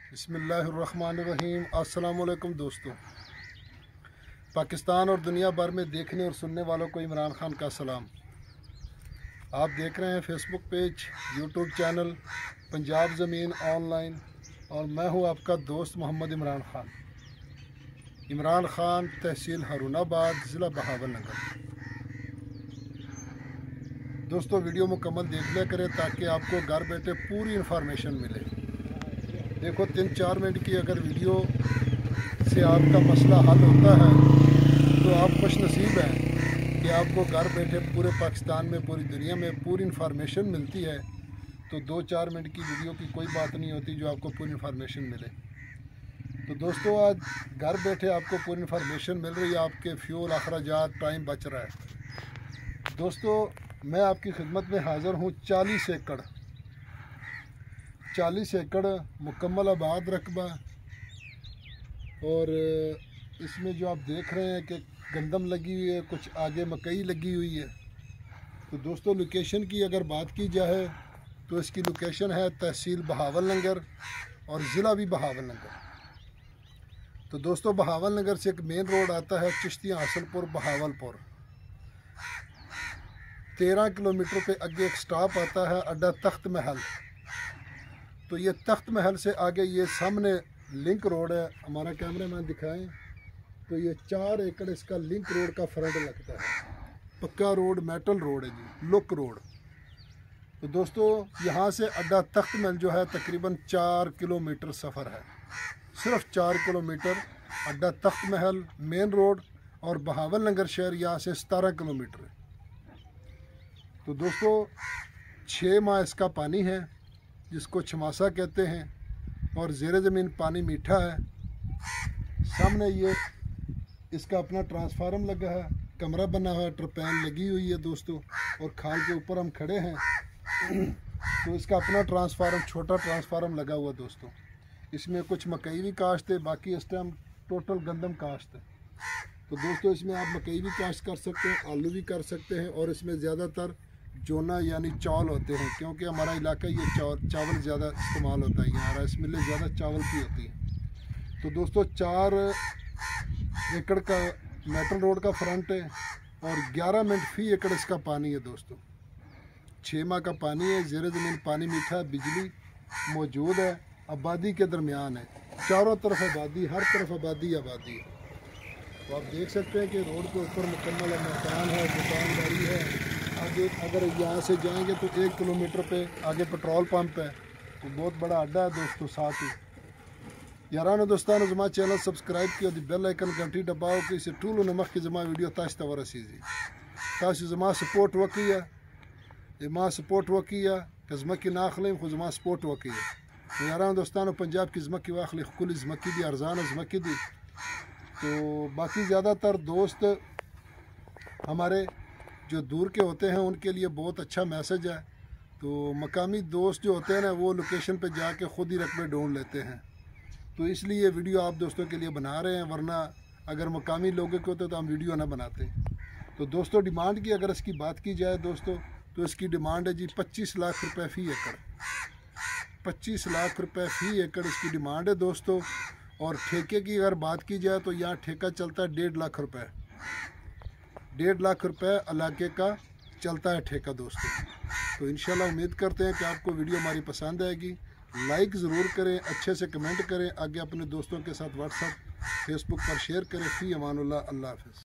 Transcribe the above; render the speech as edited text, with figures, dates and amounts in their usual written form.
बिस्मिल्लाहिर्रहमानिर्रहीम। अस्सलाम वालेकुम दोस्तों, पाकिस्तान और दुनिया भर में देखने और सुनने वालों को इमरान खान का सलाम। आप देख रहे हैं Facebook page, YouTube channel Punjab ज़मीन ऑनलाइन और मैं हूं आपका दोस्त मोहम्मद इमरान खान। इमरान खान, तहसील हारूनाबाद, ज़िला बहावलनगर। दोस्तों, वीडियो मुकम्मल देख लिया करें ताकि आपको घर बैठे पूरी इन्फॉर्मेशन मिले। देखो, 3-4 मिनट की अगर वीडियो से आपका मसला हल होता है तो आप खुश नसीब हैं कि आपको घर बैठे पूरे पाकिस्तान में, पूरी दुनिया में पूरी इन्फॉर्मेशन मिलती है। तो 2-4 मिनट की वीडियो की कोई बात नहीं होती जो आपको पूरी इन्फॉर्मेशन मिले। तो दोस्तों, आज घर बैठे आपको पूरी इन्फॉर्मेशन मिल रही है, आपके फ्यूल, अखराजात, टाइम बच रहा है। दोस्तों, मैं आपकी खिदमत में हाज़िर हूँ। 40 एकड़ मुकम्मल आबाद रकबा, और इसमें जो आप देख रहे हैं कि गंदम लगी हुई है, कुछ आगे मकई लगी हुई है। तो दोस्तों, लोकेशन की अगर बात की जाए तो इसकी लोकेशन है तहसील बहावलनगर और ज़िला भी बहावलनगर। तो दोस्तों, बहावलनगर से एक मेन रोड आता है चिश्तियाँ हासलपुर बहावलपुर। 13 किलोमीटर पे आगे एक स्टॉप आता है अड्डा तख्त महल। तो ये तख्त महल से आगे ये सामने लिंक रोड है। हमारा कैमरा मैन दिखाएं तो ये 4 एकड़ इसका लिंक रोड का फ्रंट लगता है। पक्का रोड, मेटल रोड है जी, लुक रोड। तो दोस्तों, यहाँ से अड्डा तख्त महल जो है तकरीबन 4 किलोमीटर सफ़र है। सिर्फ 4 किलोमीटर अड्डा तख्त महल मेन रोड, और बहावलनगर शहर यहाँ से 17 किलोमीटर है। तो दोस्तों, 6 माह इसका पानी है जिसको छमासा कहते हैं, और ज़ेरे ज़मीन पानी मीठा है। सामने ये इसका अपना ट्रांसफार्मर लगा है, कमरा बना हुआ है, ट्रपैन लगी हुई है दोस्तों, और खाल के ऊपर हम खड़े हैं। तो इसका अपना ट्रांसफार्मर, छोटा ट्रांसफार्मर लगा हुआ दोस्तों। इसमें कुछ मकई भी काश्त है, बाकी इस टाइम टोटल गंदम काश्त है। तो दोस्तों, इसमें आप मकई भी काश्त कर सकते हैं, आलू भी कर सकते हैं, और इसमें ज़्यादातर जोना यानी चावल होते हैं, क्योंकि हमारा इलाका ये चावल ज़्यादा इस्तेमाल होता है। यहाँ राइस मिलें ज़्यादा चावल की होती है। तो दोस्तों, 4 एकड़ का मेटल रोड का फ्रंट है, और 11 मिनट फी एकड़ इसका पानी है दोस्तों। 6 माह का पानी है, ज़ेरे ज़मीन पानी मीठा है, बिजली मौजूद है, आबादी के दरमियान है, चारों तरफ आबादी, हर तरफ आबादी आबादी है। तो आप देख सकते हैं कि रोड के ऊपर मुकम्मल मकान है, दुकानदारी है। आगे अगर यहाँ से जाएंगे तो 1 किलोमीटर पे आगे पेट्रोल पंप है। तो बहुत बड़ा अड्डा है दोस्तों। साथ ही यारानो दोस्तानो, जमा चैनल सब्सक्राइब किया, बेल आइकन घंटी दबाओ कि इसे टूल नमक की जमा वीडियो ताश तवर रसीजी ताश जमा सपोर्ट वकिया जमा सपोर्ट वकिया कजमा की नाखलें खुद जमा सपोर्ट वकिया। तो यारानो दोस्तानो, पंजाब की जमा की वाखली कुल जमा की दी अरजान जमा की दी। तो बाकी ज़्यादातर दोस्त हमारे जो दूर के होते हैं उनके लिए बहुत अच्छा मैसेज है। तो मकामी दोस्त जो होते हैं ना, वो लोकेशन पे जाके ख़ुद ही रकबे ढूंढ लेते हैं। तो इसलिए ये वीडियो आप दोस्तों के लिए बना रहे हैं, वरना अगर मकामी लोगों के होते तो हम वीडियो ना बनाते। तो दोस्तों, डिमांड की अगर इसकी बात की जाए दोस्तों, तो इसकी डिमांड है जी 25 लाख रुपये फ़ी एकड़। 25 लाख रुपये फ़ी एकड़ इसकी डिमांड है दोस्तों। और ठेके की अगर बात की जाए तो यहाँ ठेका चलता है 1.5 लाख रुपये। 1.5 लाख रुपये इलाके का चलता है ठेका दोस्तों। तो इंशाल्लाह उम्मीद करते हैं कि आपको वीडियो हमारी पसंद आएगी। लाइक ज़रूर करें, अच्छे से कमेंट करें, आगे अपने दोस्तों के साथ व्हाट्सएप, फेसबुक पर शेयर करें। फ़ी अमानुल्लाह, अल्लाह हाफ़िज़।